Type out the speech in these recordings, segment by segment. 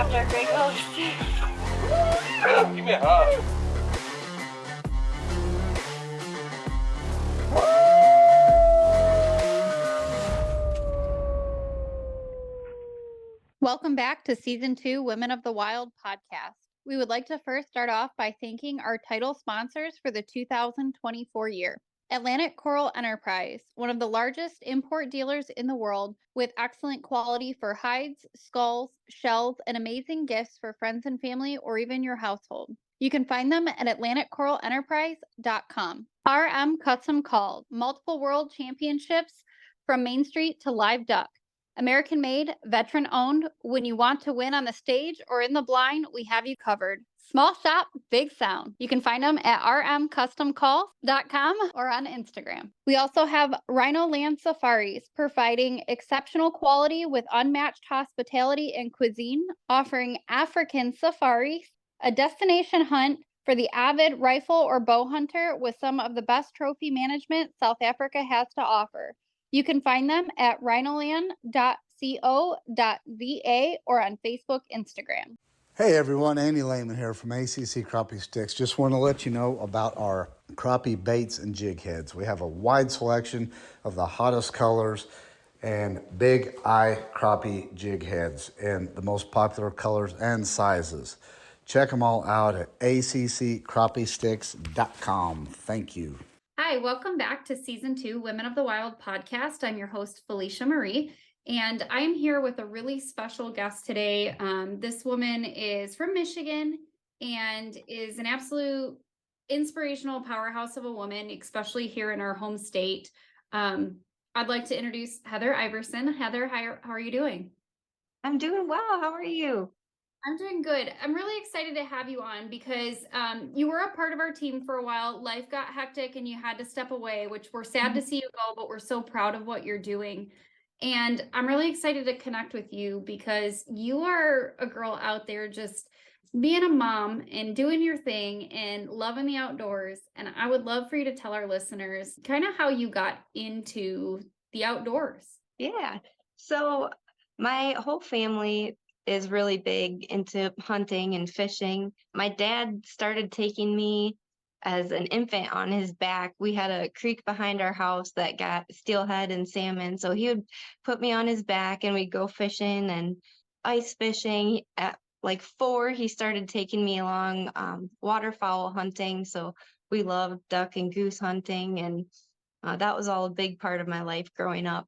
after a great coach. Give me a hug. Welcome back to Season 2 Women of the Wild podcast. We would like to first start off by thanking our title sponsors for the 2024 year. Atlantic Coral Enterprise, one of the largest import dealers in the world with excellent quality for hides, skulls, shells, and amazing gifts for friends and family or even your household. You can find them at AtlanticCoralEnterprise.com. RM Custom Called, multiple world championships from Main Street to Live Duck. American made, veteran owned. When you want to win on the stage or in the blind, we have you covered. Small shop, big sound. You can find them at rmcustomcall.com or on Instagram. We also have Rhino Land Safaris, providing exceptional quality with unmatched hospitality and cuisine, offering African safaris, a destination hunt for the avid rifle or bow hunter with some of the best trophy management South Africa has to offer. You can find them at rhinoland.co.za or on Facebook, Instagram. Hey everyone, Andy Lehman here from ACC Crappie Sticks. Just want to let you know about our crappie baits and jig heads. We have a wide selection of the hottest colors and big eye crappie jig heads in the most popular colors and sizes. Check them all out at accrappiesticks.com. Thank you. Hi, welcome back to Season 2 Women of the Wild podcast. I'm your host, Felicia Marie, and I am here with a really special guest today. This woman is from Michigan and is an absolute inspirational powerhouse of a woman, especially here in our home state. I'd like to introduce Heather Iverson. Heather, how are you doing? I'm doing well. How are you? I'm doing good. I'm really excited to have you on because you were a part of our team for a while. Life got hectic and you had to step away, which we're sad to see you go, but we're so proud of what you're doing. And I'm really excited to connect with you because you are a girl out there just being a mom and doing your thing and loving the outdoors. And I would love for you to tell our listeners kind of how you got into the outdoors. Yeah. So my whole family is really big into hunting and fishing. My dad started taking me as an infant on his back. We had a creek behind our house that got steelhead and salmon. So he would put me on his back and we'd go fishing and ice fishing. At like 4, he started taking me along waterfowl hunting. So we loved duck and goose hunting. And that was all a big part of my life growing up.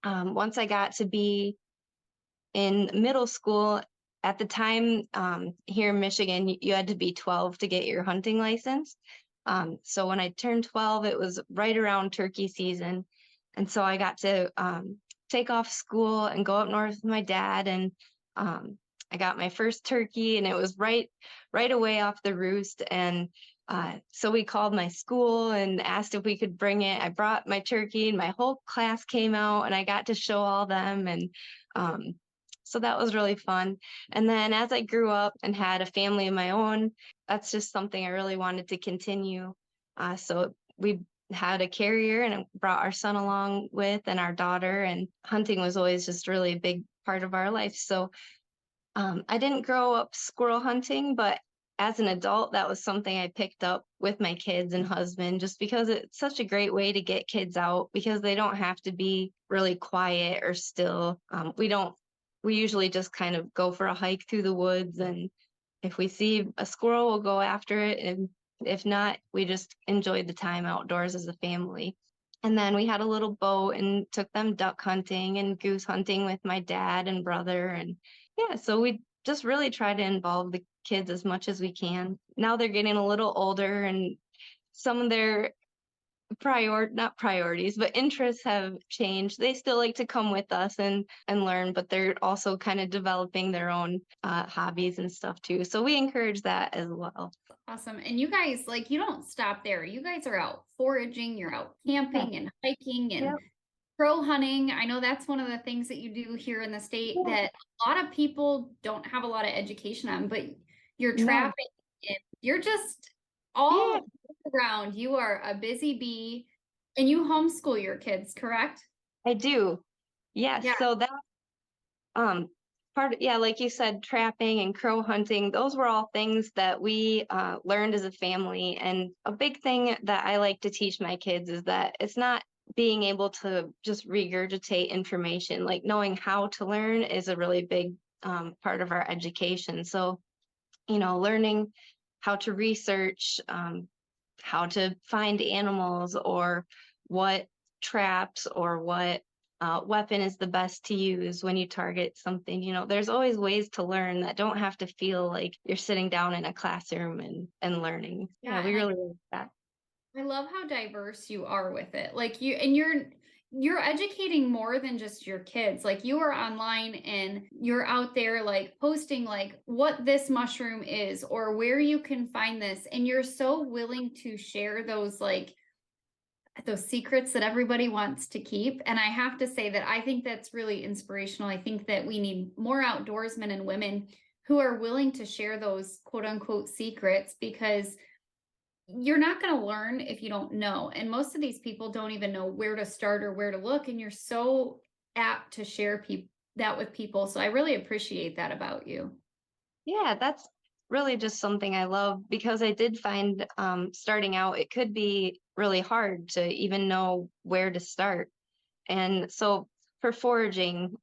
Once I got to be in middle school, at the time here in Michigan, you had to be 12 to get your hunting license. So when I turned 12, it was right around turkey season. And so I got to take off school and go up north with my dad. And I got my first turkey and it was right away off the roost. And so we called my school and asked if we could bring it. I brought my turkey and my whole class came out and I got to show all them. And so that was really fun. And then as I grew up and had a family of my own, that's just something I really wanted to continue. So we had a carrier and brought our son along with and our daughter, and hunting was always just really a big part of our life. So I didn't grow up squirrel hunting, but as an adult, that was something I picked up with my kids and husband, just because it's such a great way to get kids out because they don't have to be really quiet or still. We usually just kind of go for a hike through the woods, and if we see a squirrel, we'll go after it. And if not, we just enjoyed the time outdoors as a family. And then we had a little boat and took them duck hunting and goose hunting with my dad and brother. And yeah, so we just really try to involve the kids as much as we can. Now they're getting a little older and some of their not priorities, but interests have changed. They still like to come with us and learn, but they're also kind of developing their own hobbies and stuff too. So we encourage that as well. Awesome. And you guys, like, you don't stop there. You guys are out foraging, you're out camping and hiking and pro hunting. I know that's one of the things that you do here in the state that a lot of people don't have a lot of education on, but you're trapping and you're just all around. You are a busy bee and you homeschool your kids, correct? I do. Yes. Yeah. So that Yeah, like you said, trapping and crow hunting, those were all things that we learned as a family. And a big thing that I like to teach my kids is that it's not being able to just regurgitate information. Like knowing how to learn is a really big part of our education. So, learning how to research, how to find animals, or what traps or what weapon is the best to use when you target something. There's always ways to learn that don't have to feel like you're sitting down in a classroom and learning. Yeah, Yeah, we and really like that. I love how diverse you are with it. Like you're educating more than just your kids. Like you are online and you're out there like posting like what this mushroom is or where you can find this, and you're so willing to share those secrets that everybody wants to keep. And I have to say that I think that's really inspirational. I think that we need more outdoorsmen and women who are willing to share those quote unquote secrets, because you're not going to learn if you don't know. And most of these people don't even know where to start or where to look. And you're so apt to share that with people. So I really appreciate that about you. Yeah, that's really just something I love because I did find starting out, it could be really hard to even know where to start. And so for foraging,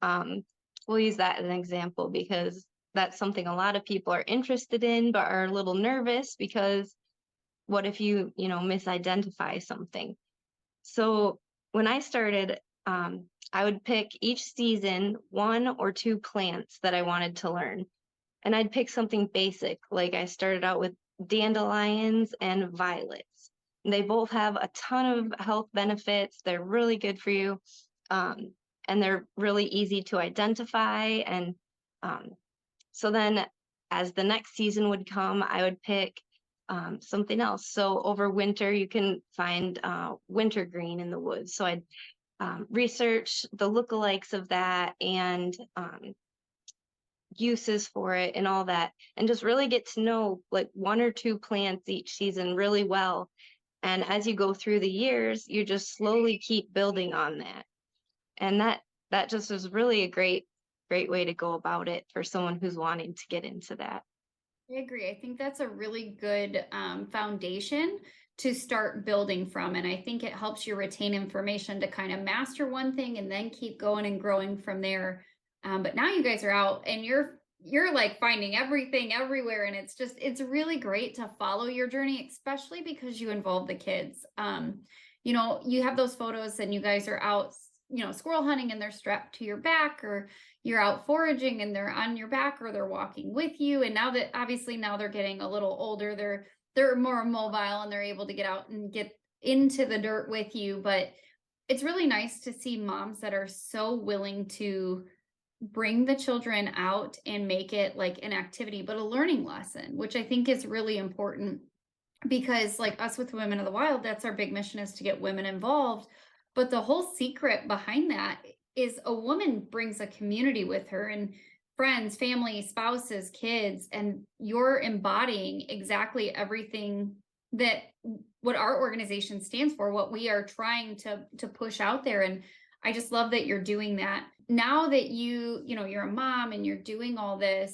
we'll use that as an example because that's something a lot of people are interested in, but are a little nervous because what if you misidentify something? So when I started, I would pick each season one or two plants that I wanted to learn. And I'd pick something basic, like I started out with dandelions and violets. They both have a ton of health benefits. They're really good for you. Um, and they're really easy to identify. And um, so then as the next season would come, I would pick something else. So over winter, you can find wintergreen in the woods. So I'd research the lookalikes of that and uses for it and all that, and just really get to know like one or two plants each season really well. And as you go through the years, you just slowly keep building on that. And that just is really a great way to go about it for someone who's wanting to get into that. I agree. I think that's a really good foundation to start building from. And I think it helps you retain information to kind of master one thing and then keep going and growing from there. But now you guys are out and you're like finding everything everywhere. And it's really great to follow your journey, especially because you involve the kids. You have those photos and you guys are out, squirrel hunting and they're strapped to your back, or you're out foraging and they're on your back, or they're walking with you. And now that obviously now they're getting a little older, they're more mobile and they're able to get out and get into the dirt with you. But it's really nice to see moms that are so willing to bring the children out and make it like an activity, but a learning lesson, which I think is really important, because like us with Women of the Wild, that's our big mission, is to get women involved. But the whole secret behind that is a woman brings a community with her, and friends, family, spouses, kids, and you're embodying exactly everything that what our organization stands for, what we are trying to push out there. And I just love that you're doing that. Now that you're a mom and you're doing all this,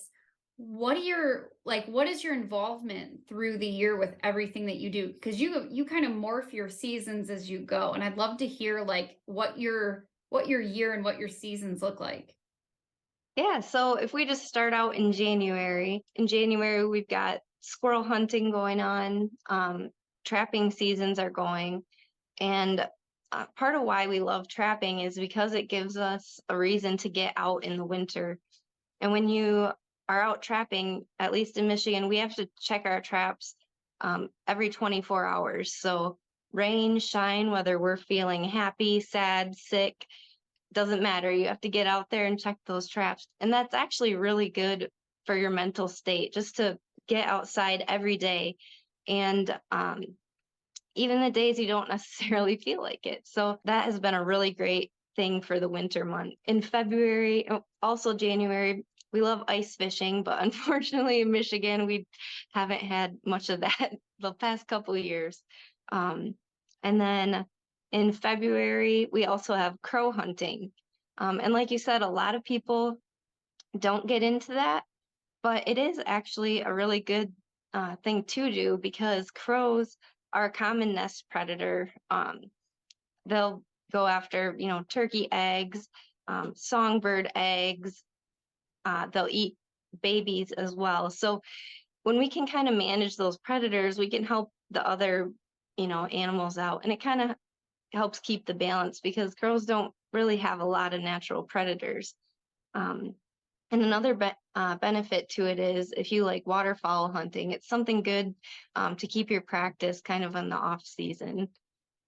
what is your involvement through the year with everything that you do? Because you kind of morph your seasons as you go. And I'd love to hear like what your year and what your seasons look like. Yeah, so if we just start out in January, we've got squirrel hunting going on, trapping seasons are going, and part of why we love trapping is because it gives us a reason to get out in the winter. And when you are out trapping, at least in Michigan, we have to check our traps every 24 hours. So rain, shine, whether we're feeling happy, sad, sick, doesn't matter. You have to get out there and check those traps. And that's actually really good for your mental state, just to get outside every day. And even the days you don't necessarily feel like it. So that has been a really great thing for the winter month. In February, also January, we love ice fishing, but unfortunately in Michigan, we haven't had much of that the past couple of years. And then in February, we also have crow hunting. And like you said, a lot of people don't get into that, but it is actually a really good thing to do because crows are a common nest predator. They'll go after, turkey eggs, songbird eggs. They'll eat babies as well. So when we can kind of manage those predators, we can help the other, animals out. And it kind of helps keep the balance because crows don't really have a lot of natural predators. Um, and another benefit to it is if you like waterfowl hunting, it's something good to keep your practice kind of in the off season.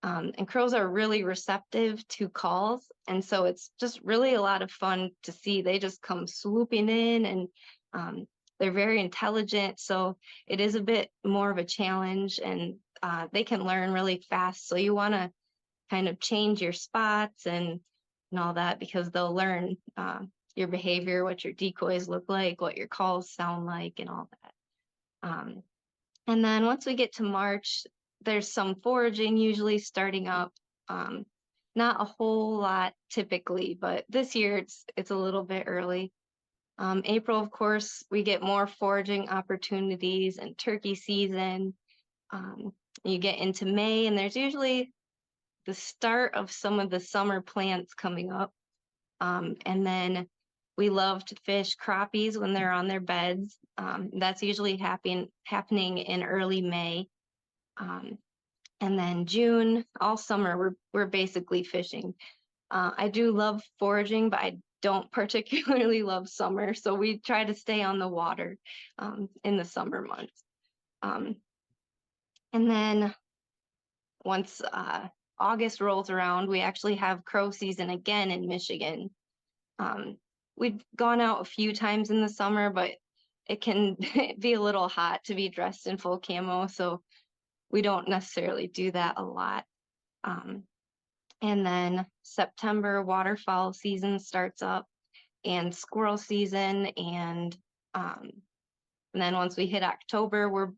And crows are really receptive to calls. And so it's just really a lot of fun to see. They just come swooping in and um, they're very intelligent. So it is a bit more of a challenge and they can learn really fast. So you want to kind of change your spots and all that because they'll learn your behavior, what your decoys look like, what your calls sound like, and all that. And then once we get to March, there's some foraging usually starting up. Um, Not a whole lot typically, but this year it's a little bit early. April, of course, we get more foraging opportunities and turkey season. You get into May, and there's usually the start of some of the summer plants coming up. And then we love to fish crappies when they're on their beds. That's usually happening in early May. Um, and then June, all summer, we're basically fishing. I do love foraging, but I don't particularly love summer. So we try to stay on the water in the summer months. Um, and then once August rolls around, we actually have crow season again in Michigan. Um, we've gone out a few times in the summer, but it can be a little hot to be dressed in full camo, so we don't necessarily do that a lot. Um, and then September, waterfowl season starts up, and squirrel season, um, and then once we hit October, we're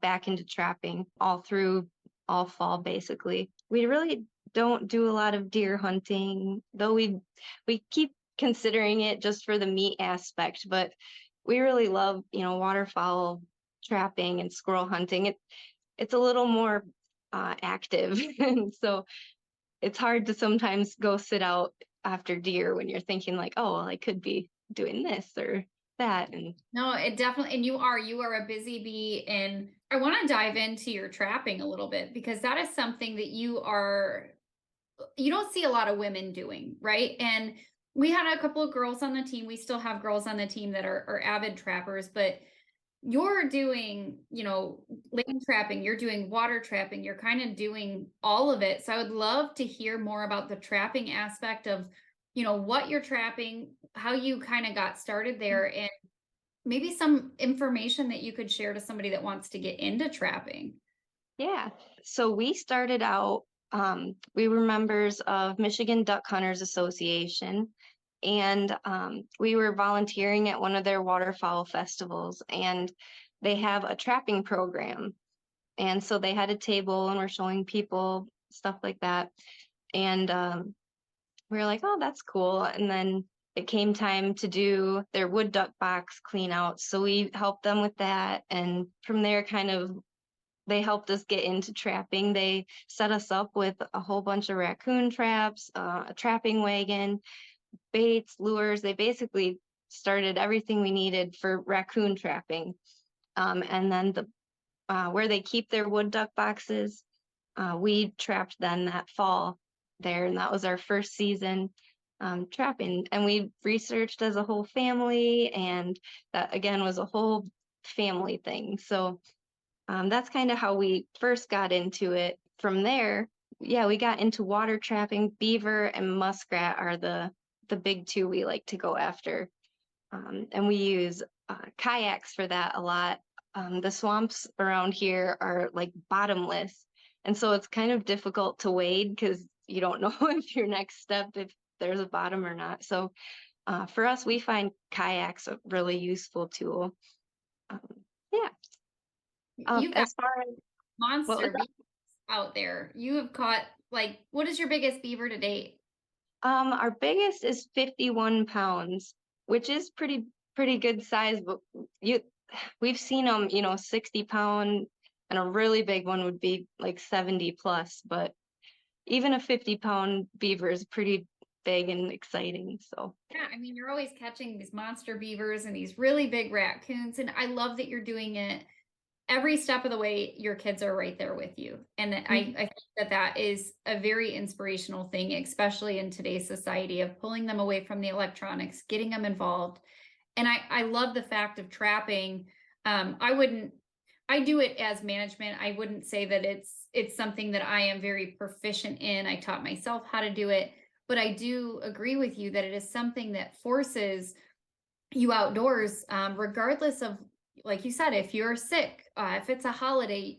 back into trapping all through all fall, basically. We really don't do a lot of deer hunting, though we keep considering it just for the meat aspect, but we really love, waterfowl trapping and squirrel hunting. It's a little more active, and so it's hard to sometimes go sit out after deer when you're thinking like, oh, well, I could be doing this or that, and No, it definitely, and you are a busy bee, and I want to dive into your trapping a little bit because that is something that you don't see a lot of women doing, right? And we had a couple of girls on the team. We still have girls on the team that are avid trappers, but you're doing, land trapping, you're doing water trapping, you're kind of doing all of it. So I would love to hear more about the trapping aspect of, what you're trapping, how you kind of got started there, and maybe some information that you could share to somebody that wants to get into trapping. yeah. So we started out, we were members of Michigan Duck Hunters Association, and we were volunteering at one of their waterfowl festivals, and they have a trapping program. And so they had a table and we're showing people stuff like that. And we were like, oh, that's cool. And then it came time to do their wood duck box clean out. So we helped them with that. And from there, kind of, they helped us get into trapping. They set us up with a whole bunch of raccoon traps, a trapping wagon, baits, lures. They basically started everything we needed for raccoon trapping. And then where they keep their wood duck boxes, we trapped then that fall there, and that was our first season trapping. And we researched as a whole family, and that again was a whole family thing. So that's kind of how we first got into it. From there, yeah, we got into water trapping. Beaver and muskrat are the big two we like to go after, and we use kayaks for that a lot. The swamps around here are like bottomless, and so it's kind of difficult to wade because you don't know if your next step, if there's a bottom or not. So for us, we find kayaks a really useful tool. Um, yeah. You've got As far as what was monster beavers out there. You have caught, like, what is your biggest beaver to date? our biggest is 51 pounds. which is pretty good size, but we've seen them, 60-pound, and a really big one would be like 70 plus, but even a 50-pound beaver is pretty big and exciting. So Yeah, I mean, you're always catching these monster beavers and these really big raccoons, and I love that you're doing it every step of the way. Your kids are right there with you, and I think that is a very inspirational thing, especially in today's society, of pulling them away from the electronics, getting them involved. And I love the fact of trapping. I do it as management. I wouldn't say that it's something that I am very proficient in. I taught myself how to do it, but I do agree with you that it is something that forces you outdoors, regardless of, like you said, if you're sick, if it's a holiday,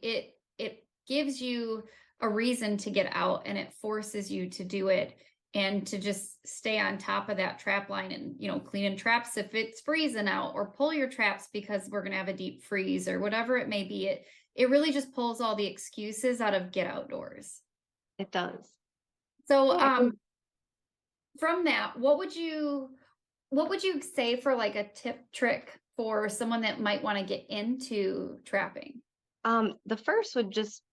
it gives you a reason to get out, and it forces you to do it and to just stay on top of that trap line, and cleaning traps if it's freezing out, or pull your traps because we're going to have a deep freeze, or whatever it may be. It really just pulls all the excuses out of get outdoors. it does. So Yeah, from that, what would you say for like a trick for someone that might want to get into trapping? the first would just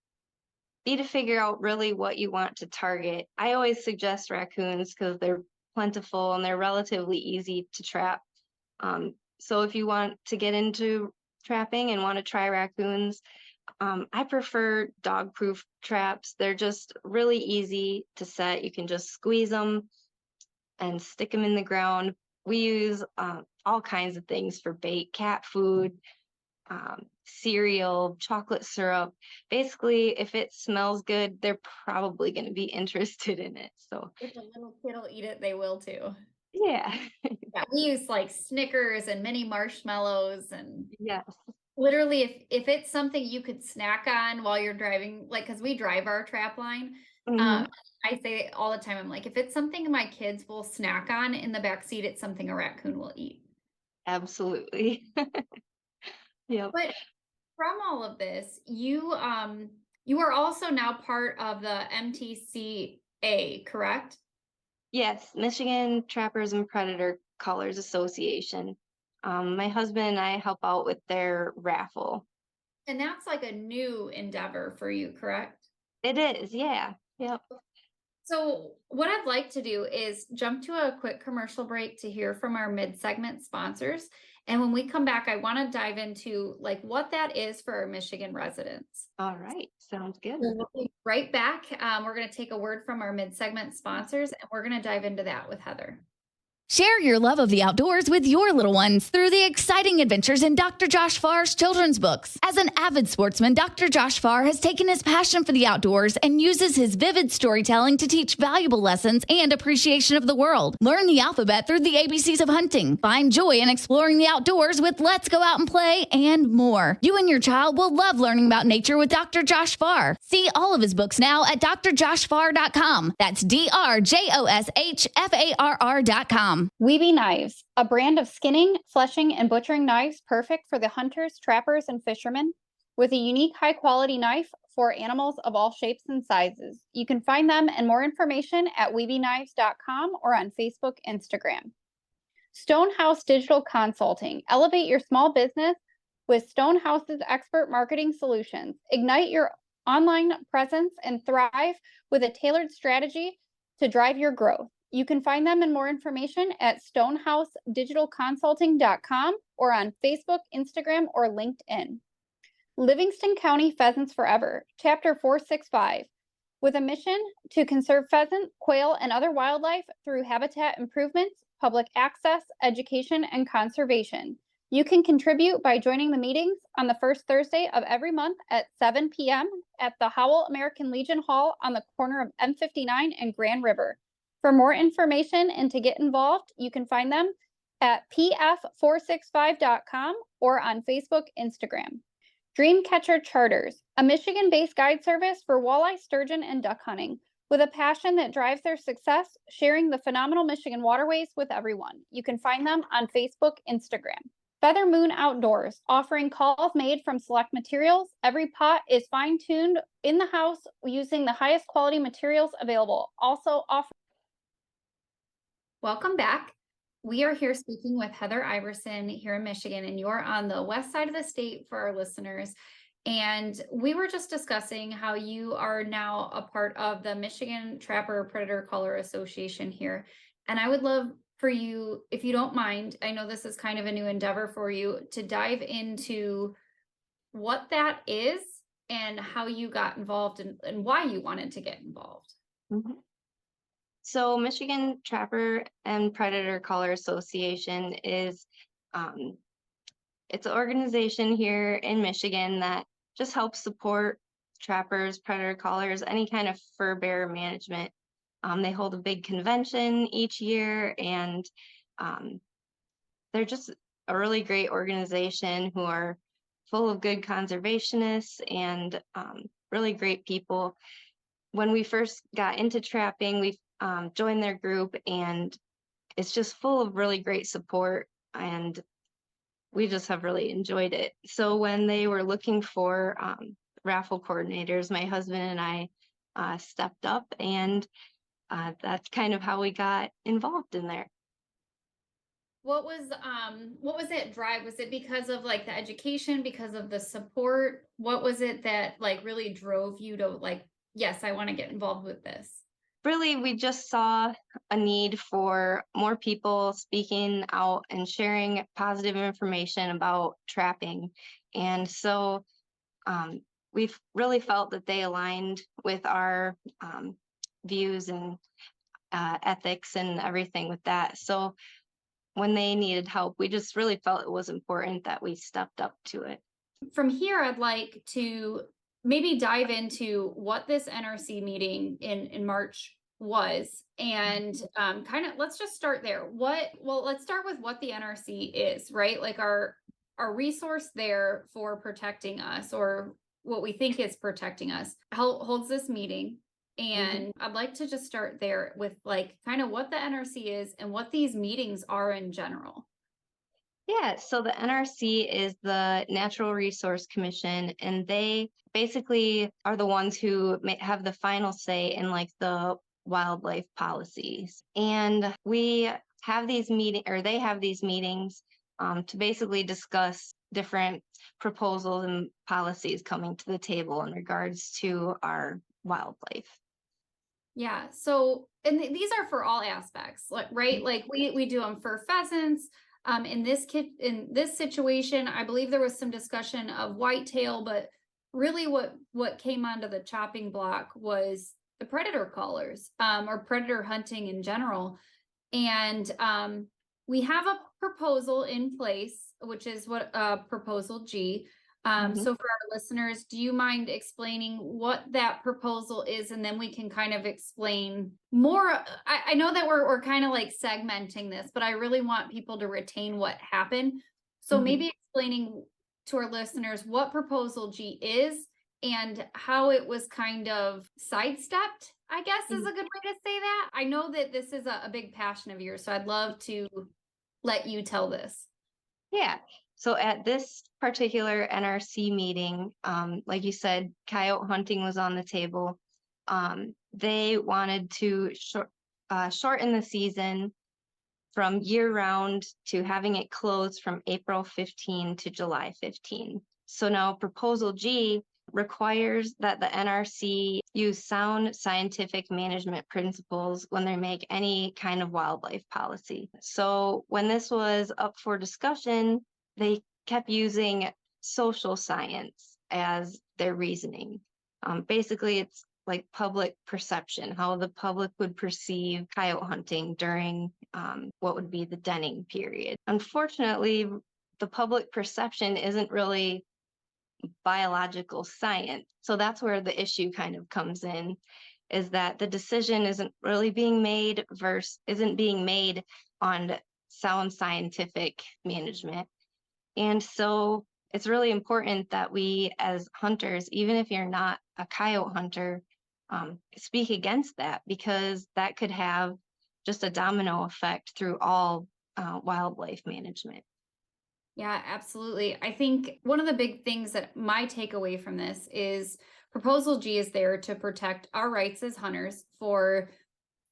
be to figure out really what you want to target. I always suggest raccoons because they're plentiful and they're relatively easy to trap. So if you want to get into trapping and want to try raccoons, I prefer dog-proof traps. They're just really easy to set. You can just squeeze them and stick them in the ground. We use all kinds of things for bait: cat food, cereal, chocolate syrup. Basically, if it smells good, they're probably going to be interested in it. So, If a little kid will eat it, they will too. yeah. Yeah, we use like Snickers and mini marshmallows, and Yes. literally if it's something you could snack on while you're driving, like, because we drive our trap line. Mhm. I say all the time, I'm like, if it's something my kids will snack on in the back seat, it's something a raccoon will eat. Absolutely. Yep. But from all of this, you are also now part of the MTCA, correct? Yes, Michigan Trappers and Predator Colors Association. My husband and I help out with their raffle. And that's like a new endeavor for you, correct? It is, yeah. Yep. So what I'd like to do is jump to a quick commercial break to hear from our mid-segment sponsors. And when we come back, I want to dive into like what that is for our Michigan residents. All right. Sounds good. We'll be right back. We're going to take a word from our mid-segment sponsors, and we're going to dive into that with Heather. Share your love of the outdoors with your little ones through the exciting adventures in Dr. Josh Farr's children's books. As an avid sportsman, Dr. Josh Farr has taken his passion for the outdoors and uses his vivid storytelling to teach valuable lessons and appreciation of the world. Learn the alphabet through the ABCs of hunting. Find joy in exploring the outdoors with Let's Go Out and Play and more. You and your child will love learning about nature with Dr. Josh Farr. See all of his books now at drjoshfarr.com. That's DRJOSHFARR.com. Weeby Knives, a brand of skinning, fleshing, and butchering knives perfect for the hunters, trappers, and fishermen, with a unique high-quality knife for animals of all shapes and sizes. You can find them and more information at weebyknives.com or on Facebook, Instagram. Stonehouse Digital Consulting. Elevate your small business with Stonehouse's expert marketing solutions. Ignite your online presence and thrive with a tailored strategy to drive your growth. You can find them and more information at stonehousedigitalconsulting.com or on Facebook, Instagram, or LinkedIn. Livingston County Pheasants Forever, Chapter 465, with a mission to conserve pheasant, quail, and other wildlife through habitat improvements, public access, education, and conservation. You can contribute by joining the meetings on the first Thursday of every month at 7 p.m. at the Howell American Legion Hall on the corner of M59 and Grand River. For more information and to get involved, you can find them at pf465.com or on Facebook, Instagram. Dreamcatcher Charters, a Michigan-based guide service for walleye, sturgeon, and duck hunting, with a passion that drives their success, sharing the phenomenal Michigan waterways with everyone. You can find them on Facebook, Instagram. Feather Moon Outdoors, offering calls made from select materials. Every pot is fine-tuned in the house using the highest quality materials available. Also offering. Welcome back. We are here speaking with Heather Iverson here in Michigan, and you're on the west side of the state for our listeners. And we were just discussing how you are now a part of the Michigan Trapper Predator Caller Association here. And I would love for you, if you don't mind, I know this is kind of a new endeavor for you, to dive into what that is and how you got involved and why you wanted to get involved. Mhm. So Michigan Trapper and Predator Caller Association is it's an organization here in Michigan that just helps support trappers, predator callers, any kind of fur bearer management. They hold a big convention each year, and um, they're just a really great organization who are full of good conservationists and really great people. When we first got into trapping, we joined their group, and it's just full of really great support, and we just have really enjoyed it. So when they were looking for raffle coordinators, my husband and I stepped up, and that's kind of how we got involved in there. What was that drive? Was it because of like the education, because of the support? What was it that like really drove you to like, yes, I want to get involved with this? Really, we just saw a need for more people speaking out and sharing positive information about trapping. And so we've really felt that they aligned with our views and ethics and everything with that. So when they needed help, we just really felt it was important that we stepped up to it. From here, I'd like to maybe dive into what this NRC meeting in March was, and kind of let's just start there. Let's start with what the NRC is, right? Like our resource there for protecting us, or what we think is protecting us, holds this meeting. And I'd like to just start there with like kind of what the NRC is and what these meetings are in general. Yeah, so the NRC is the Natural Resource Commission, and they basically are the ones who have the final say in like the wildlife policies. And we have these they have these meetings to basically discuss different proposals and policies coming to the table in regards to our wildlife. Yeah. So, and these are for all aspects, like, right? Like we do them for pheasants. In this situation, I believe there was some discussion of whitetail, but really what came onto the chopping block was the predator callers, or predator hunting in general. And we have a proposal in place, which is what proposal G. So for our listeners, do you mind explaining what that proposal is? And then we can kind of explain more. I know that we're kind of like segmenting this, but I really want people to retain what happened. So maybe explaining to our listeners what proposal G is and how it was kind of sidestepped, I guess is a good way to say that. I know that this is a big passion of yours, so I'd love to let you tell this. Yeah. So at this particular NRC meeting, like you said, coyote hunting was on the table. They wanted to shorten the season from year round to having it closed from April 15 to July 15. So now Proposal G requires that the NRC use sound scientific management principles when they make any kind of wildlife policy. So when this was up for discussion, they kept using social science as their reasoning. Basically, it's like public perception, how the public would perceive coyote hunting during what would be the denning period. Unfortunately, the public perception isn't really biological science. So that's where the issue kind of comes in, is that the decision isn't being made on sound scientific management. And so it's really important that we as hunters, even if you're not a coyote hunter, speak against that, because that could have just a domino effect through all wildlife management. Yeah, absolutely. I think one of the big things that my takeaway from this is Proposal G is there to protect our rights as hunters, for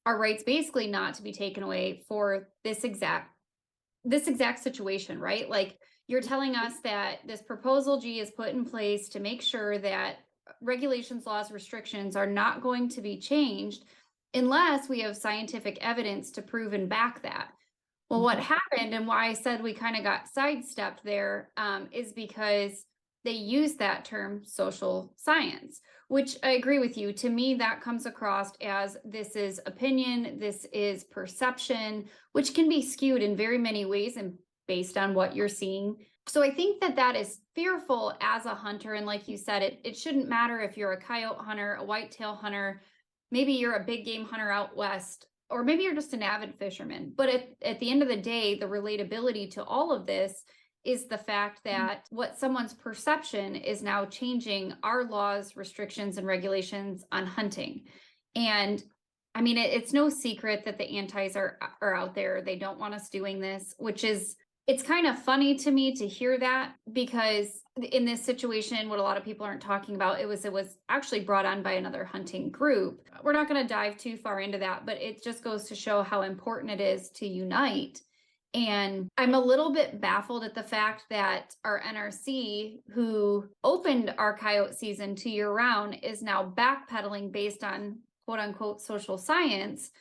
our rights basically not to be taken away for this exact this exact situation, right? Like you're telling us that this proposal G is put in place to make sure that regulations, laws, restrictions are not going to be changed unless we have scientific evidence to prove and back that. Well, what happened and why I said we kind of got sidestepped there is because they use that term social science, which I agree with you. To me, that comes across as this is opinion, this is perception, which can be skewed in very many ways and based on what you're seeing. So I think that that is fearful as a hunter. And like you said, it shouldn't matter if you're a coyote hunter, a whitetail hunter, maybe you're a big game hunter out west, or maybe you're just an avid fisherman. But at the end of the day, the relatability to all of this is the fact that what someone's perception is now changing our laws, restrictions, and regulations on hunting. And I mean, it's no secret that the antis are out there. They don't want us doing this, which is, it's kind of funny to me to hear that, because in this situation, what a lot of people aren't talking about, it was actually brought on by another hunting group. We're not going to dive too far into that, but it just goes to show how important it is to unite. And I'm a little bit baffled at the fact that our NRC, who opened our coyote season 2 year round, is now backpedaling based on quote unquote social science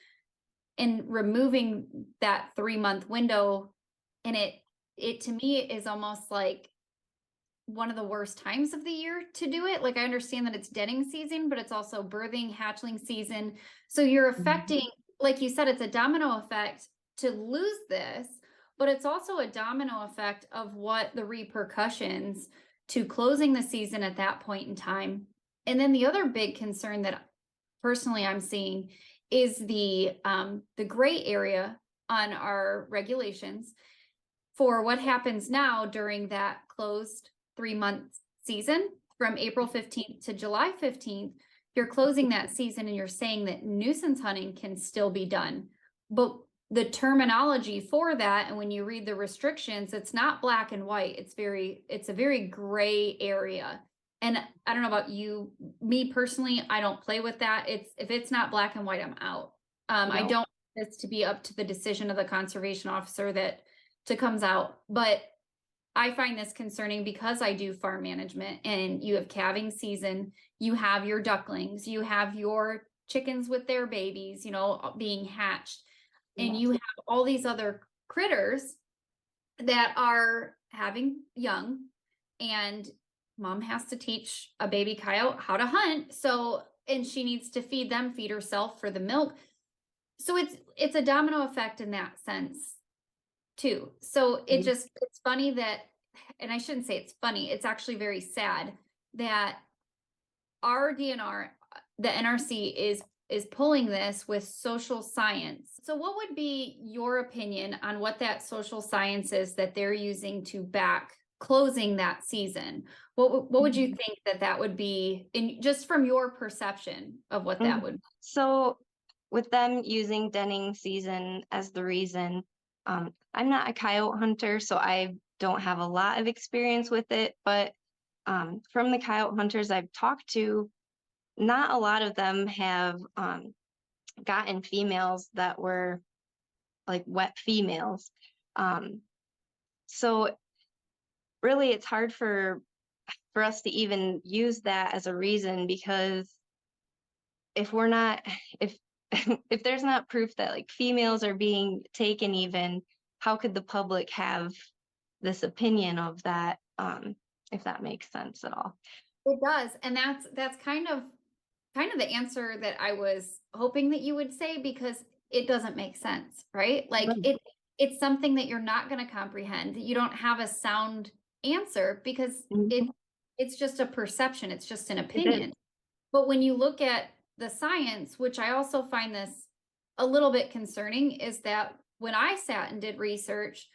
and removing that 3-month window. And it to me is almost like one of the worst times of the year to do it. Like I understand that it's denning season, but it's also birthing, hatchling season. So you're affecting, like you said, it's a domino effect to lose this, but it's also a domino effect of what the repercussions to closing the season at that point in time. And then the other big concern that personally I'm seeing is the gray area on our regulations for what happens now during that closed 3-month season from April 15th to July 15th. You're closing that season and you're saying that nuisance hunting can still be done. But the terminology for that, and when you read the restrictions, it's not black and white. It's a very gray area. And I don't know about you, me personally, I don't play with that. If it's not black and white, I'm out. I don't want this to be up to the decision of the conservation officer that comes out. But I find this concerning because I do farm management and you have calving season, you have your ducklings, you have your chickens with their babies, being hatched. And you have all these other critters that are having young, and mom has to teach a baby coyote how to hunt. So, and she needs to feed them, feed herself for the milk. So it's a domino effect in that sense too. So it's funny that, and I shouldn't say it's funny, it's actually very sad that our DNR, the NRC is pulling this with social science. So what would be your opinion on what that social science is that they're using to back closing that season? What would you think that would be, in just from your perception of what that would be? So with them using denning season as the reason, I'm not a coyote hunter, so I don't have a lot of experience with it, but from the coyote hunters I've talked to, not a lot of them have gotten females that were like wet females. So really it's hard for us to even use that as a reason, because if we're not, if if there's not proof that like females are being taken, even how could the public have this opinion of that, if that makes sense at all? It does. And that's kind of the answer that I was hoping that you would say, because it doesn't make sense, right? Like it's something that you're not going to comprehend. You don't have a sound answer because it's just a perception. It's just an opinion. But when you look at the science, which I also find this a little bit concerning, is that when I sat and did research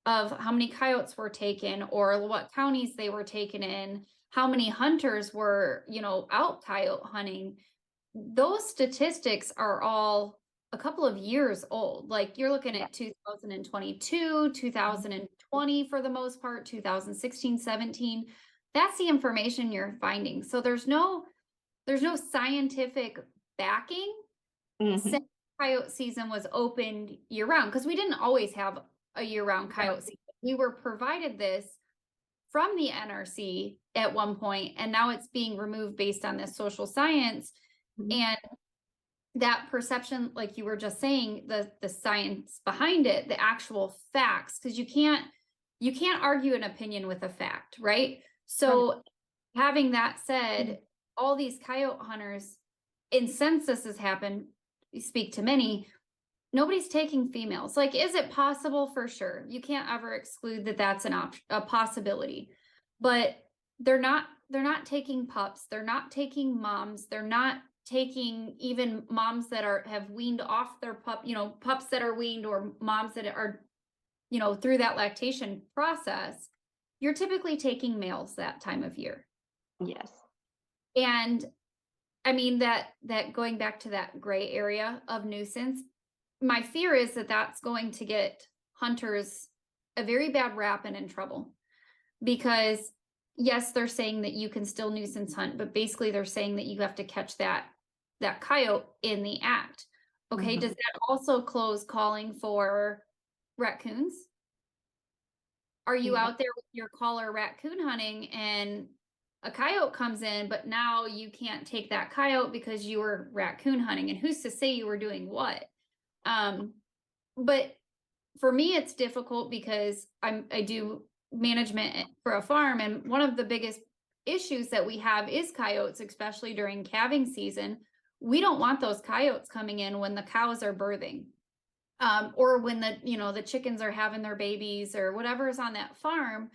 of how many coyotes were taken or what counties they were taken in, how many hunters were, out coyote hunting, those statistics are all a couple of years old. Like you're looking at 2022, 2020 for the most part, 2016, 17. That's the information you're finding. So there's no scientific backing since coyote season was opened year round, because we didn't always have a year-round coyote season. We were provided this from the NRC at one point, and now it's being removed based on this social science. And that perception, like you were just saying, the science behind it, the actual facts, because you can't argue an opinion with a fact, right? So having that said, all these coyote hunters, in censuses happen, you speak to many, nobody's taking females. Like, is it possible? For sure. You can't ever exclude that that's a possibility, but they're not taking pups. They're not taking moms. They're not taking even moms that have weaned off their pup, pups that are weaned, or moms that are, through that lactation process. You're typically taking males that time of year. Yes. And I mean, that going back to that gray area of nuisance, my fear is that that's going to get hunters a very bad rap and in trouble, because yes, they're saying that you can still nuisance hunt, but basically they're saying that you have to catch that coyote in the act. Okay. Does that also close calling for raccoons? Are you out there with your caller raccoon hunting and a coyote comes in, but now you can't take that coyote because you were raccoon hunting, and who's to say you were doing what? But for me, it's difficult because I do management for a farm, and one of the biggest issues that we have is coyotes, especially during calving season. We don't want those coyotes coming in when the cows are birthing, or when the chickens are having their babies, or whatever is on that farm.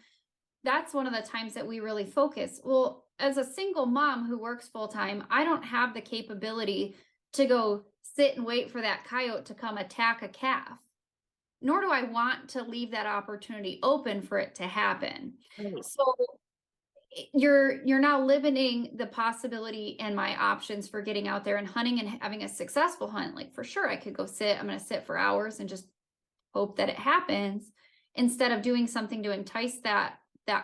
That's one of the times that we really focus. Well, as a single mom who works full time, I don't have the capability to go sit and wait for that coyote to come attack a calf, nor do I want to leave that opportunity open for it to happen. So you're now limiting the possibility and my options for getting out there and hunting and having a successful hunt. Like, for sure, I could go I'm going to sit for hours and just hope that it happens, instead of doing something to entice that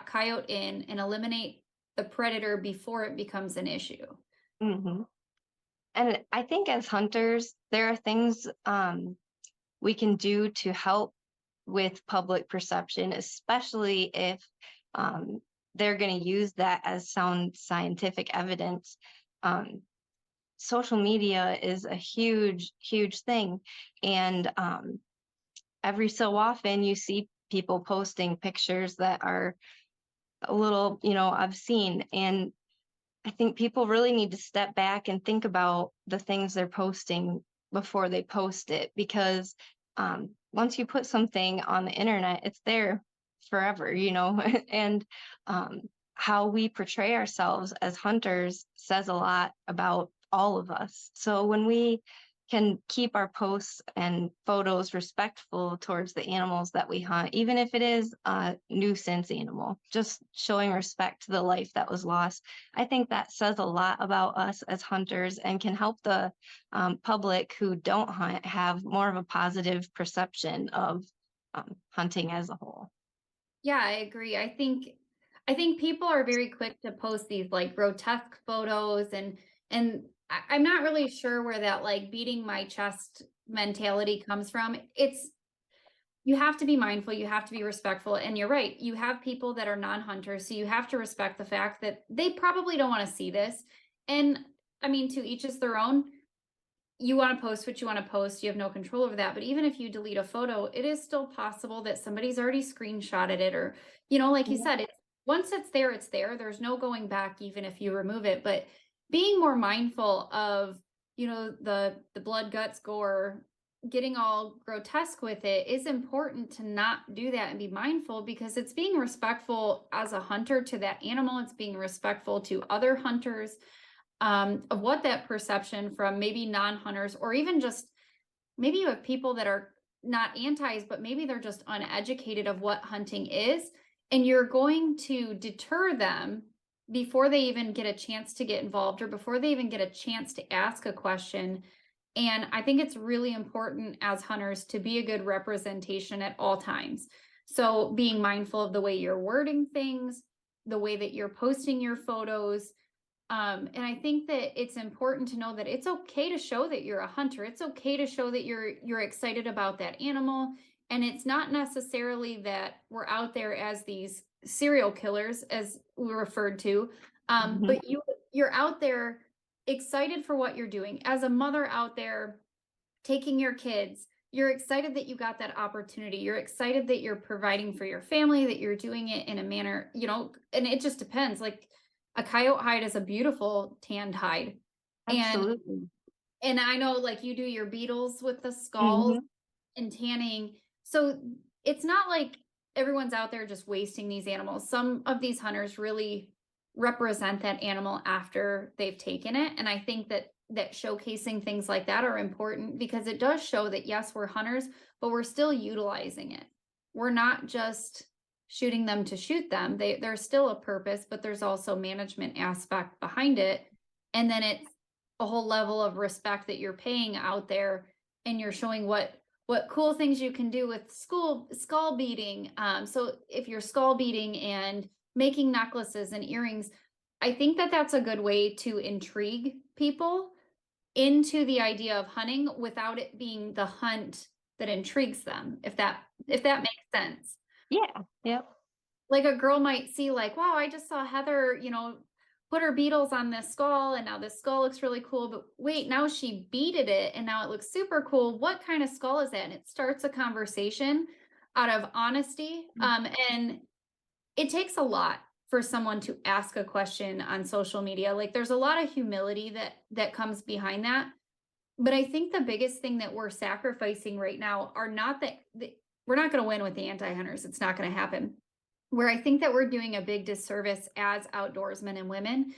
coyote in and eliminate the predator before it becomes an issue. And I think as hunters, there are things we can do to help with public perception, especially if they're going to use that as sound scientific evidence. Social media is a huge, huge thing. And every so often you see people posting pictures that are a little, obscene. And I think people really need to step back and think about the things they're posting before they post it, because once you put something on the internet, it's there forever, and how we portray ourselves as hunters says a lot about all of us. So when we can keep our posts and photos respectful towards the animals that we hunt, even if it is a nuisance animal, just showing respect to the life that was lost, I think that says a lot about us as hunters and can help the public who don't hunt have more of a positive perception of hunting as a whole. Yeah, I agree. I think people are very quick to post these like grotesque photos, and I'm not really sure where that like beating my chest mentality comes from. You have to be mindful, you have to be respectful, and you're right. You have people that are non-hunters, so you have to respect the fact that they probably don't want to see this. And I mean, to each is their own. You want to post what you want to post. You have no control over that. But even if you delete a photo, it is still possible that somebody's already screenshotted it, or, like you said, once it's there, it's there. There's no going back, even if you remove it. But being more mindful of, the blood, guts, gore, getting all grotesque with it is important to not do that and be mindful, because it's being respectful as a hunter to that animal. It's being respectful to other hunters, of what that perception from maybe non-hunters, or even just maybe you have people that are not antis, but maybe they're just uneducated of what hunting is. And you're going to deter them before they even get a chance to get involved, or before they even get a chance to ask a question. And I think it's really important as hunters to be a good representation at all times. So being mindful of the way you're wording things, the way that you're posting your photos. And I think that it's important to know that it's okay to show that you're a hunter. It's okay to show that you're excited about that animal. And it's not necessarily that we're out there as these serial killers, as we referred to, but you're out there excited for what you're doing. As a mother out there taking your kids, you're excited that you got that opportunity. You're excited that you're providing for your family, that you're doing it in a manner, and it just depends. Like a coyote hide is a beautiful tanned hide. Absolutely. And I know like you do your beetles with the skulls Mhm. and tanning. So it's not like everyone's out there just wasting these animals. Some of these hunters really represent that animal after they've taken it. And I think that showcasing things like that are important because it does show that yes, we're hunters, but we're still utilizing it. We're not just shooting them to shoot them. There's still a purpose, but there's also management aspect behind it. And then it's a whole level of respect that you're paying out there, and you're showing what cool things you can do with skull beading. So if you're skull beading and making necklaces and earrings, I think that that's a good way to intrigue people into the idea of hunting without it being the hunt that intrigues them, if that makes sense. Yeah. Yep. Like a girl might see like, wow, I just saw Heather, put her beetles on this skull and now this skull looks really cool, but wait, now she beaded it and now it looks super cool. What kind of skull is that? And it starts a conversation out of honesty. And it takes a lot for someone to ask a question on social media. Like there's a lot of humility that comes behind that. But I think the biggest thing that we're sacrificing right now are not that we're not going to win with the anti-hunters. It's not going to happen. Where I think that we're doing a big disservice as outdoorsmen and women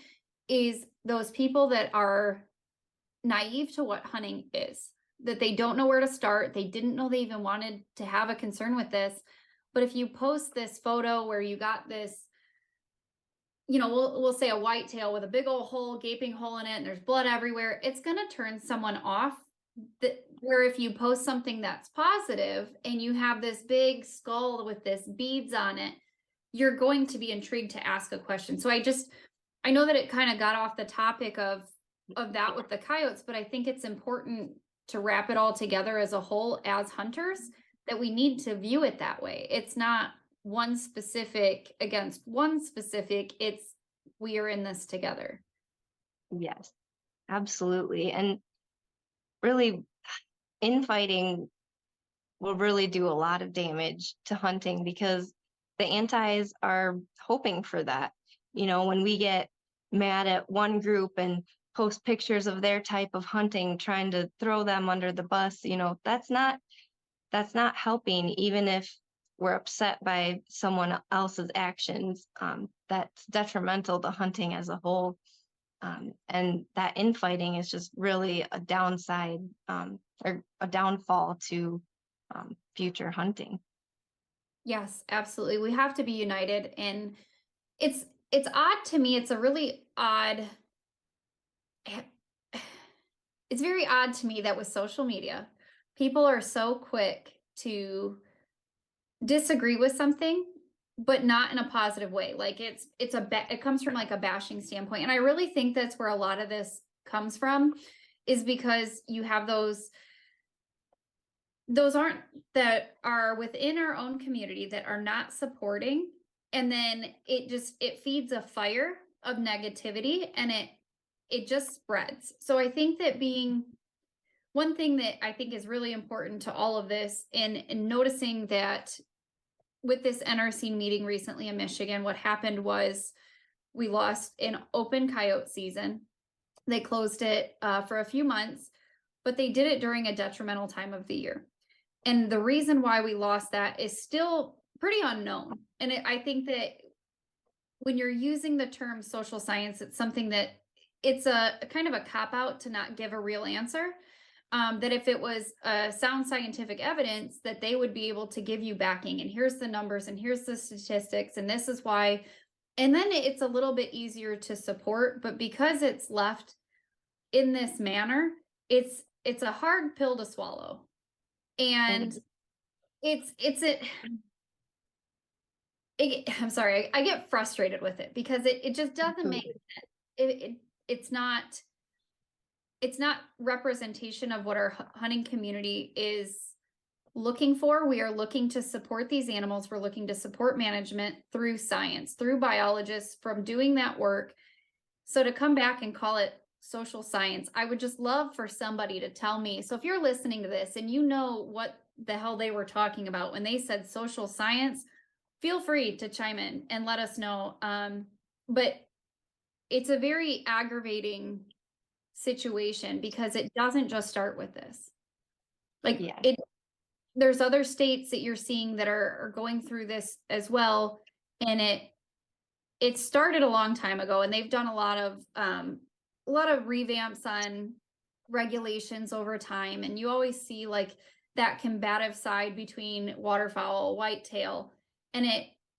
is those people that are naive to what hunting is, that they don't know where to start. They didn't know they even wanted to have a concern with this. But if you post this photo where you got this, we'll say a whitetail with a big old hole, gaping hole in it, and there's blood everywhere, it's going to turn someone off. Where if you post something that's positive and you have this big skull with this beads on it, you're going to be intrigued to ask a question. So I know that it kind of got off the topic of that with the coyotes, but I think it's important to wrap it all together as a whole as hunters, that we need to view it that way. It's not one specific against one specific, it's we are in this together. Yes. Absolutely. And really, infighting will really do a lot of damage to hunting because the antis are hoping for that. When we get mad at one group and post pictures of their type of hunting, trying to throw them under the bus, that's not helping, even if we're upset by someone else's actions. That's detrimental to hunting as a whole. And that infighting is just really a downside or a downfall to future hunting. Yes, absolutely. We have to be united. And it's odd to me. It's a really odd, it's very odd to me that with social media, people are so quick to disagree with something, but not in a positive way. Like it comes from like a bashing standpoint. And I really think that's where a lot of this comes from, is because you have those that are within our own community that are not supporting. And then it feeds a fire of negativity, and it just spreads. So I think that being one thing that I think is really important to all of this, and noticing that with this NRC meeting recently in Michigan, what happened was we lost an open coyote season. They closed it for a few months, but they did it during a detrimental time of the year. And the reason why we lost that is still pretty unknown. And I think that when you're using the term social science, it's something that it's a kind of a cop-out to not give a real answer. That if it was sound scientific evidence, that they would be able to give you backing, and here's the numbers and here's the statistics and this is why. And then it's a little bit easier to support. But because it's left in this manner, it's a hard pill to swallow. And I'm sorry, I get frustrated with it because it just doesn't make sense. It's not representation of what our hunting community is looking for. We are looking to support these animals. We're looking to support management through science, through biologists from doing that work. So to come back and call it social science, I would just love for somebody to tell me. So if you're listening to this and you know what the hell they were talking about when they said social science, feel free to chime in and let us know. But it's a very aggravating situation because it doesn't just start with this. Like Yes. there's other states that you're seeing that are going through this as well. And it started a long time ago, and they've done a lot of revamps on regulations over time. And you always see like that combative side between waterfowl, whitetail, and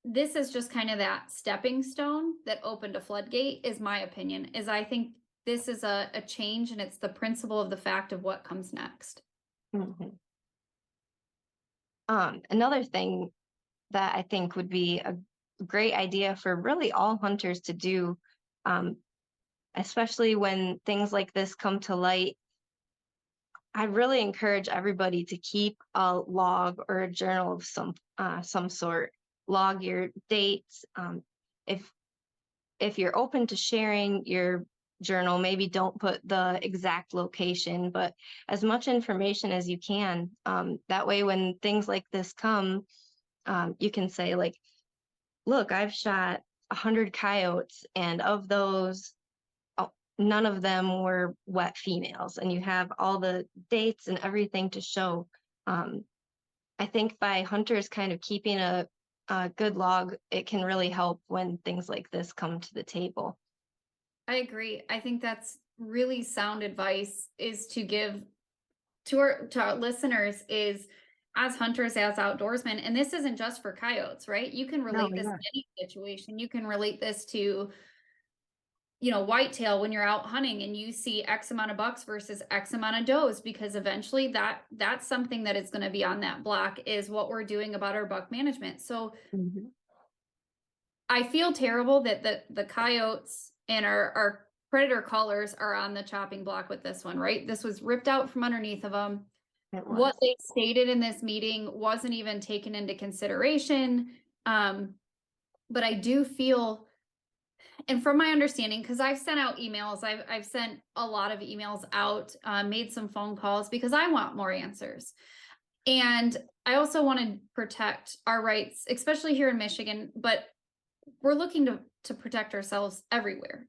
this is just kind of that stepping stone that opened a floodgate, is my opinion. Is I think this is a change, and it's the principle of the fact of what comes next. Mhm. Another thing that I think would be a great idea for really all hunters to do, um, especially when things like this come to light, I really encourage everybody to keep a log or a journal of some sort. Log your dates. If if you're open to sharing your journal, maybe don't put the exact location, but as much information as you can. That way, when things like this come, you can say like, "Look, I've shot 100 coyotes, and of those, none of them were wet females," and you have all the dates and everything to show. Um, I think by hunters kind of keeping a good log, it can really help when things like this come to the table. I agree. I think that's really sound advice, is to give to our listeners, is as hunters, as outdoorsmen, and this isn't just for coyotes, right? You can No, relate this to yeah. any situation. You can relate this to, whitetail when you're out hunting and you see X amount of bucks versus X amount of does, because eventually that's something that is going to be on that block, is what we're doing about our buck management. So Mhm. I feel terrible that the coyotes and our predator callers are on the chopping block with this one, right? This was ripped out from underneath of them. It What was. they stated in this meeting wasn't even taken into consideration. But I do feel, and from my understanding, because I've sent out emails, I've sent a lot of emails out, made some phone calls because I want more answers. And I also want to protect our rights, especially here in Michigan, but we're looking to protect ourselves everywhere.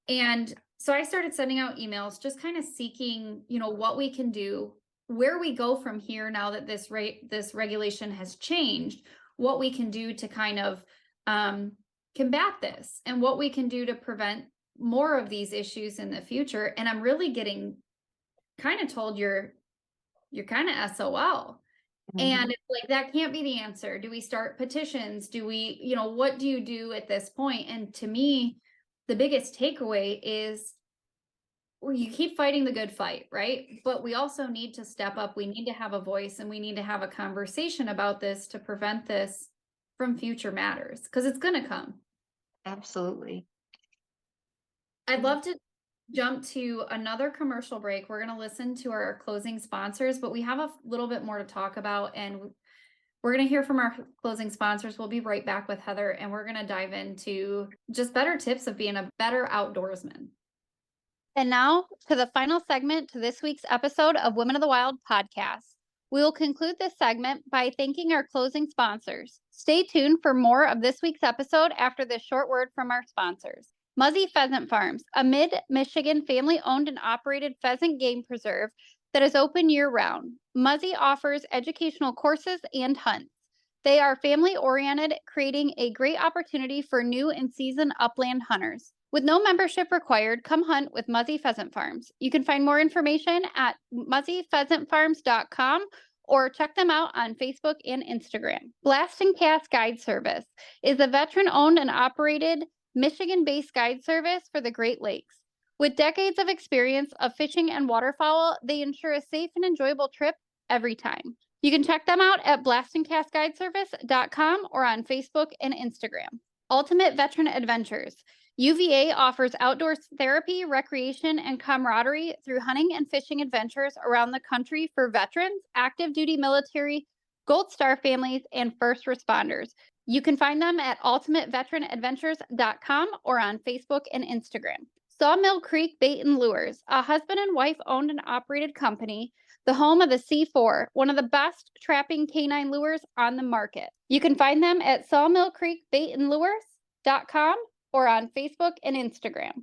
And so I started sending out emails, just kind of seeking, what we can do, where we go from here now that this regulation has changed, what we can do to kind of combat this, and what we can do to prevent more of these issues in the future. And I'm really getting kind of told you're kind of SOL. And Mhm. it's like, that can't be the answer. Do we start petitions? Do we, what do you do at this point? And to me, the biggest takeaway is, well, you keep fighting the good fight, right? But we also need to step up. We need to have a voice, and we need to have a conversation about this to prevent this from future matters, because it's going to come. Absolutely. I'd love to jump to another commercial break. We're going to listen to our closing sponsors, but we have a little bit more to talk about, and we're going to hear from our closing sponsors. We'll be right back with Heather, and we're going to dive into just better tips of being a better outdoorsman. And now to the final segment to this week's episode of Women of the Wild podcast. We will conclude this segment by thanking our closing sponsors. Stay tuned for more of this week's episode after this short word from our sponsors. Muzzy Pheasant Farms, a mid-Michigan family-owned and operated pheasant game preserve that is open year-round. Muzzy offers educational courses and hunts. They are family-oriented, creating a great opportunity for new and seasoned upland hunters. With no membership required, come hunt with Muzzy Pheasant Farms. You can find more information at muzzypheasantfarms.com or check them out on Facebook and Instagram. Blast and Cast Guide Service is a veteran-owned and operated Michigan-based guide service for the Great Lakes. With decades of experience of fishing and waterfowl, they ensure a safe and enjoyable trip every time. You can check them out at blastandcastguideservice.com or on Facebook and Instagram. Ultimate Veteran Adventures UVA offers outdoor therapy, recreation, and camaraderie through hunting and fishing adventures around the country for veterans, active duty military, Gold Star families, and first responders. You can find them at ultimateveteranadventures.com or on Facebook and Instagram. Sawmill Creek Bait and Lures, a husband and wife owned and operated company, the home of the C4, one of the best trapping canine lures on the market. You can find them at sawmillcreekbaitandlures.com or on Facebook and Instagram.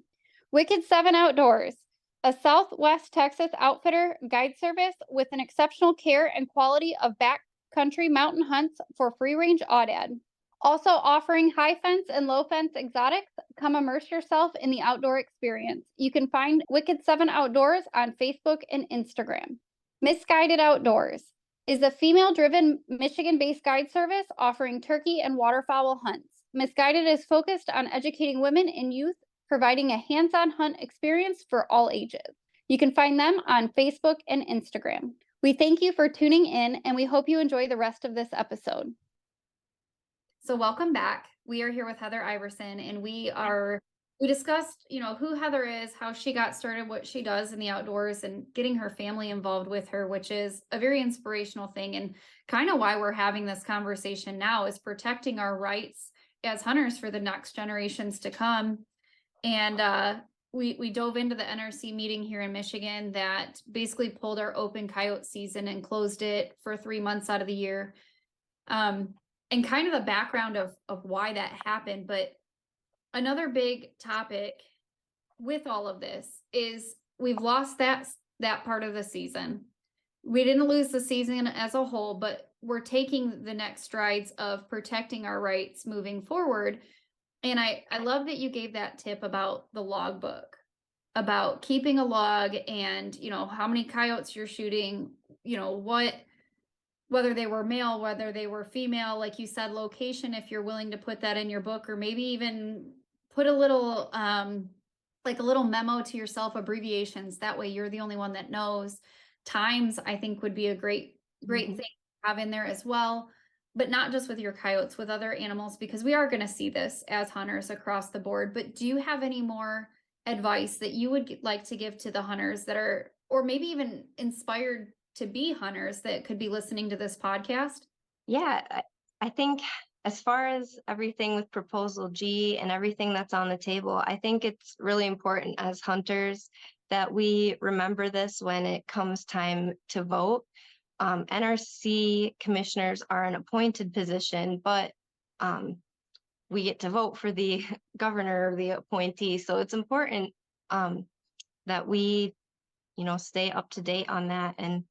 Wicked 7 Outdoors, a Southwest Texas outfitter guide service with an exceptional care and quality of backcountry mountain hunts for free-range aoudad. Also offering high fence and low fence exotics, come immerse yourself in the outdoor experience. You can find Wicked 7 Outdoors on Facebook and Instagram. Misguided Outdoors is a female-driven Michigan-based guide service offering turkey and waterfowl hunts. Misguided is focused on educating women and youth, providing a hands-on hunt experience for all ages. You can find them on Facebook and Instagram. We thank you for tuning in, and we hope you enjoy the rest of this episode. So welcome back. We are here with Heather Iverson, and we discussed, who Heather is, how she got started, what she does in the outdoors, and getting her family involved with her, which is a very inspirational thing. And kind of why we're having this conversation now is protecting our rights as hunters for the next generations to come. And we dove into the NRC meeting here in Michigan that basically pulled our open coyote season and closed it for 3 months out of the year. And kind of the background of why that happened. But another big topic with all of this is we've lost that part of the season. We didn't lose the season as a whole, but we're taking the next strides of protecting our rights moving forward. And I love that you gave that tip about the logbook, about keeping a log and, how many coyotes you're shooting, whether they were male, whether they were female, like you said, location, if you're willing to put that in your book, or maybe even put a little, like a little memo to yourself, abbreviations. That way you're the only one that knows. Times, I think, would be a great thing to have in there as well, but not just with your coyotes, with other animals, because we are going to see this as hunters across the board. But do you have any more advice that you would like to give to the hunters that are, or maybe even inspired to be hunters that could be listening to this podcast? Yeah, I think as far as everything with Proposal G and everything that's on the table, I think it's really important as hunters that we remember this when it comes time to vote. NRC commissioners are an appointed position, but we get to vote for the governor or the appointee. So it's important that we, stay up to date on that and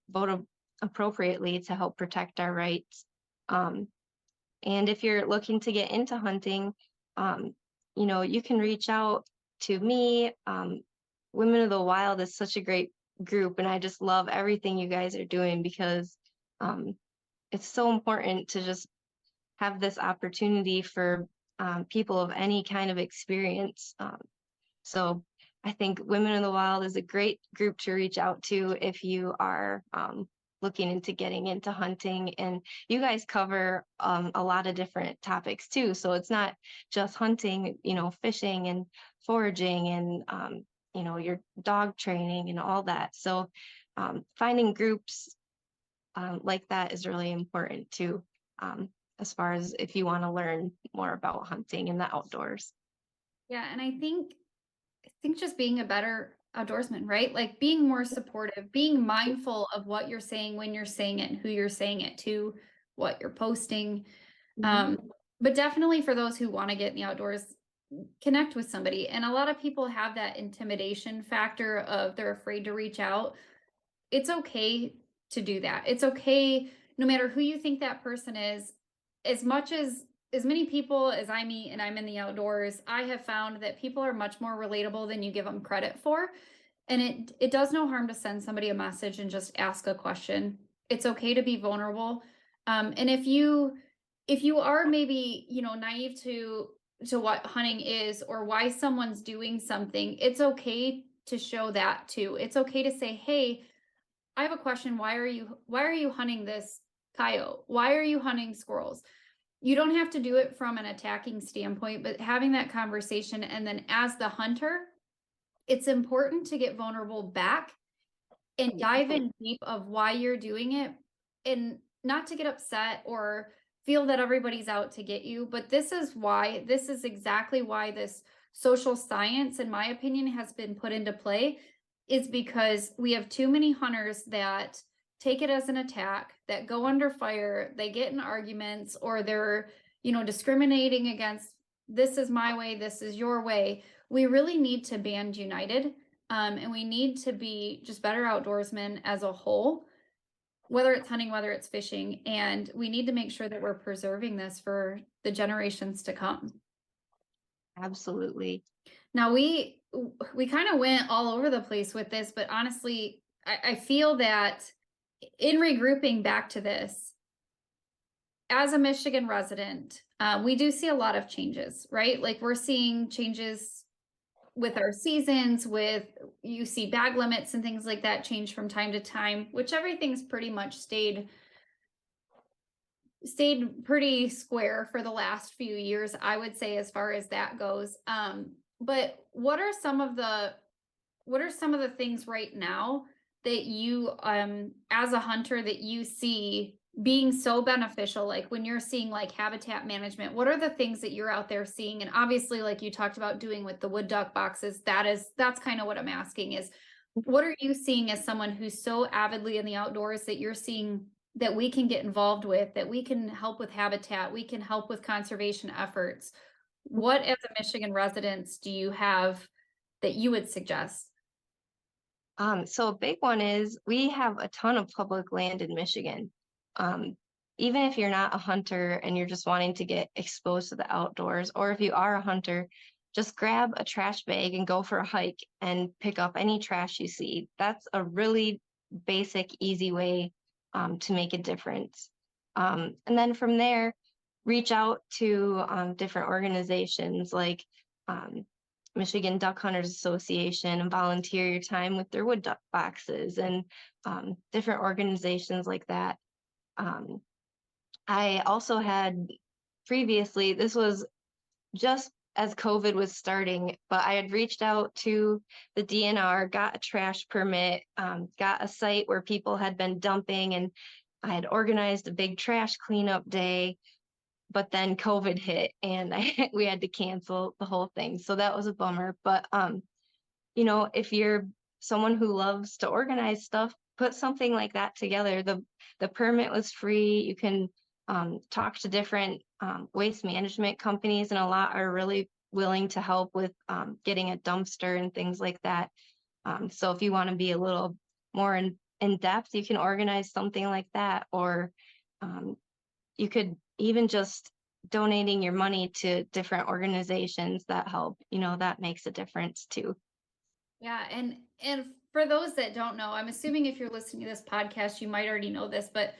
vote appropriately to help protect our rights. And if you're looking to get into hunting, you can reach out to me. Women of the Wild is such a great group, and I just love everything you guys are doing because it's so important to just have this opportunity for people of any kind of experience. So I think Women in the Wild is a great group to reach out to if you are looking into getting into hunting. And you guys cover a lot of different topics too. So it's not just hunting, fishing and foraging and, your dog training and all that. So finding groups like that is really important too, as far as if you want to learn more about hunting in the outdoors. Yeah, and I think just being a better outdoorsman, right? Like being more supportive, being mindful of what you're saying, when you're saying it, and who you're saying it to, what you're posting. But definitely for those who want to get in the outdoors, connect with somebody. And a lot of people have that intimidation factor of they're afraid to reach out. It's okay to do that. It's okay, no matter who you think that person is, as many people as I meet and I'm in the outdoors, I have found that people are much more relatable than you give them credit for. And it does no harm to send somebody a message and just ask a question. It's okay to be vulnerable. And if you are maybe, naive to what hunting is or why someone's doing something, it's okay to show that too. It's okay to say, hey, I have a question. Why are you hunting this coyote? Why are you hunting squirrels? you don't have to do it from an attacking standpoint, but having that conversation. And then as the hunter, it's important to get vulnerable back and dive in deep of why you're doing it, and not to get upset or feel that everybody's out to get you. But this is exactly why this social science, in my opinion, has been put into play, is because we have too many hunters that take it as an attack, that go under fire, they get in arguments, or they're, discriminating against, this is my way, this is your way. We really need to band united. And we need to be just better outdoorsmen as a whole, whether it's hunting, whether it's fishing. And we need to make sure that we're preserving this for the generations to come. Absolutely. Now we kind of went all over the place with this, but honestly, I feel that in regrouping back to this, as a Michigan resident, we do see a lot of changes, right? Like we're seeing changes with our seasons, you see bag limits and things like that change from time to time, which everything's pretty much stayed pretty square for the last few years, I would say, as far as that goes. But what are some of the things right now that you, as a hunter, that you see being so beneficial? Like when you're seeing like habitat management, what are the things that you're out there seeing? And obviously, like you talked about doing with the wood duck boxes, that's kind of what I'm asking is, what are you seeing as someone who's so avidly in the outdoors that you're seeing that we can get involved with, that we can help with habitat, we can help with conservation efforts? What, as a Michigan residents, do you have that you would suggest? So a big one is we have a ton of public land in Michigan. Even if you're not a hunter and you're just wanting to get exposed to the outdoors, or if you are a hunter, just grab a trash bag and go for a hike and pick up any trash you see. That's a really basic, easy way to make a difference. And then from there, reach out to different organizations like Michigan Duck Hunters Association and volunteer your time with their wood duck boxes and different organizations like that. I also had previously, this was just as COVID was starting, but I had reached out to the DNR, got a trash permit, got a site where people had been dumping, and I had organized a big trash cleanup day. But then COVID hit and we had to cancel the whole thing. So that was a bummer. But if you're someone who loves to organize stuff, put something like that together. The permit was free. You can talk to different waste management companies, and a lot are really willing to help with getting a dumpster and things like that. So if you want to be a little more in depth, you can organize something like that, or you could even just donating your money to different organizations that help, that makes a difference too. Yeah. And for those that don't know, I'm assuming if you're listening to this podcast, you might already know this, but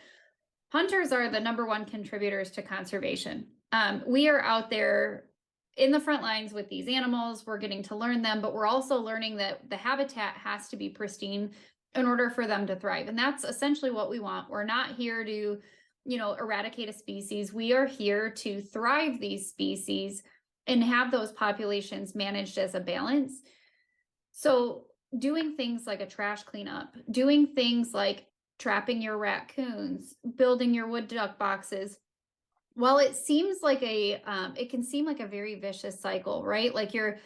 hunters are the #1 contributors to conservation. We are out there in the front lines with these animals. We're getting to learn them, but we're also learning that the habitat has to be pristine in order for them to thrive. And that's essentially what we want. We're not here to, eradicate a species. We are here to thrive these species and have those populations managed as a balance. So doing things like a trash cleanup, doing things like trapping your raccoons, building your wood duck boxes, while it seems like it can seem like a very vicious cycle, right? Like you're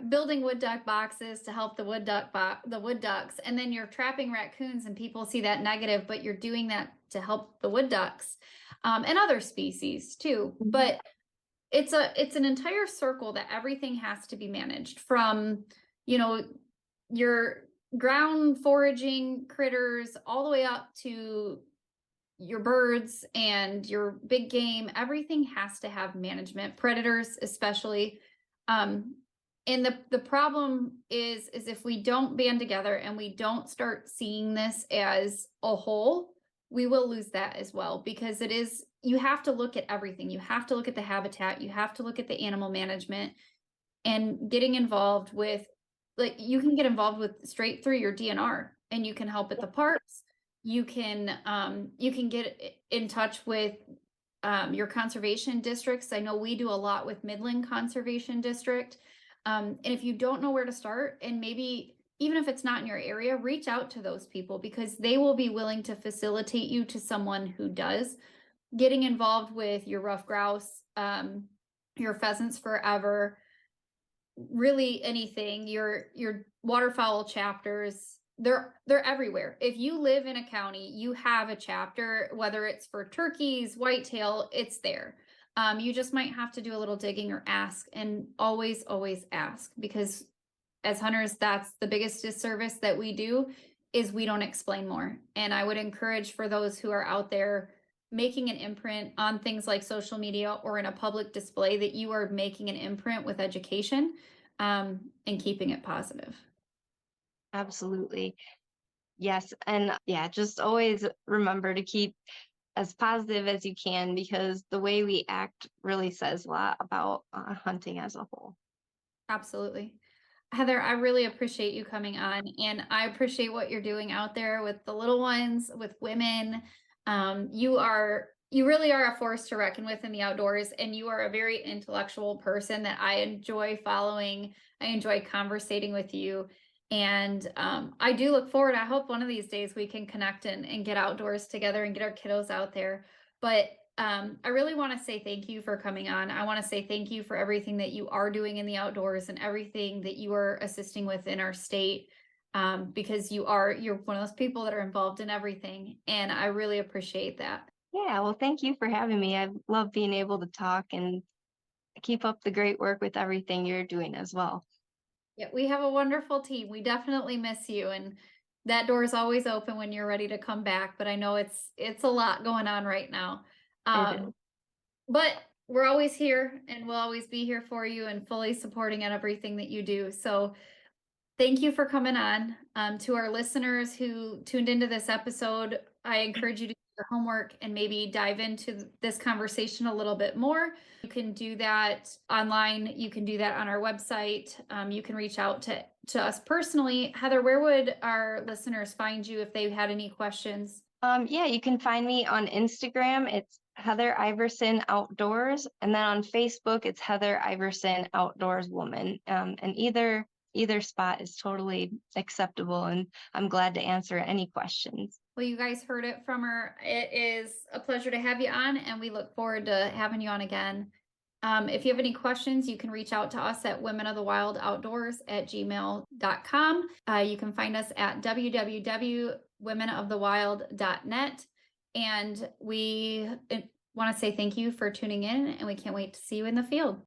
building wood duck boxes to help the wood ducks, and then you're trapping raccoons, and people see that negative, but you're doing that to help the wood ducks and other species too. But it's an entire circle that everything has to be managed, from your ground foraging critters all the way up to your birds and your big game. Everything has to have management, predators especially. And the problem is if we don't band together and we don't start seeing this as a whole, we will lose that as well, because you have to look at everything. You have to look at the habitat, you have to look at the animal management, and getting involved with, like, you can get involved with straight through your DNR, and you can help at the parks. You can get in touch with your conservation districts. I know we do a lot with Midland Conservation District. And if you don't know where to start, and maybe even if it's not in your area, reach out to those people because they will be willing to facilitate you to someone who does. Getting involved with your ruffed grouse, your pheasants forever, really anything, your waterfowl chapters, they're everywhere. If you live in a county, you have a chapter, whether it's for turkeys, whitetail, it's there. You just might have to do a little digging or ask, and always ask, because as hunters, that's the biggest disservice that we do, is we don't explain more. And I would encourage, for those who are out there making an imprint on things like social media or in a public display, that you are making an imprint with education, and keeping it positive. Absolutely. Yes. And yeah, just always remember to keep as positive as you can because the way we act really says a lot about hunting as a whole. Absolutely. Heather, I really appreciate you coming on, and I appreciate what you're doing out there with the little ones, with women. You really are a force to reckon with in the outdoors, and you are a very intellectual person that I enjoy following. I enjoy conversating with you. And I do look forward. I hope one of these days we can connect and get outdoors together and get our kiddos out there. But I really want to say thank you for coming on. I want to say thank you for everything that you are doing in the outdoors and everything that you are assisting with in our state, because you're one of those people that are involved in everything. And I really appreciate that. Yeah, well, thank you for having me. I love being able to talk and keep up the great work with everything you're doing as well. Yeah, we have a wonderful team. We definitely miss you, and that door is always open when you're ready to come back. But I know it's a lot going on right now. It is. But we're always here, and we'll always be here for you and fully supporting at everything that you do. So thank you for coming on. To our listeners who tuned into this episode, I encourage you to do your homework and maybe dive into this conversation a little bit more. You can do that online. You can do that on our website. You can reach out to us personally. Heather, where would our listeners find you if they had any questions? Yeah, you can find me on Instagram. It's Heather Iverson Outdoors, and then on Facebook, it's Heather Iverson Outdoors Woman. And either spot is totally acceptable, and I'm glad to answer any questions. Well, you guys heard it from her. It is a pleasure to have you on, and we look forward to having you on again. If you have any questions, you can reach out to us at womenofthewildoutdoors@gmail.com. You can find us at www.womenofthewild.net. And we want to say thank you for tuning in, and we can't wait to see you in the field.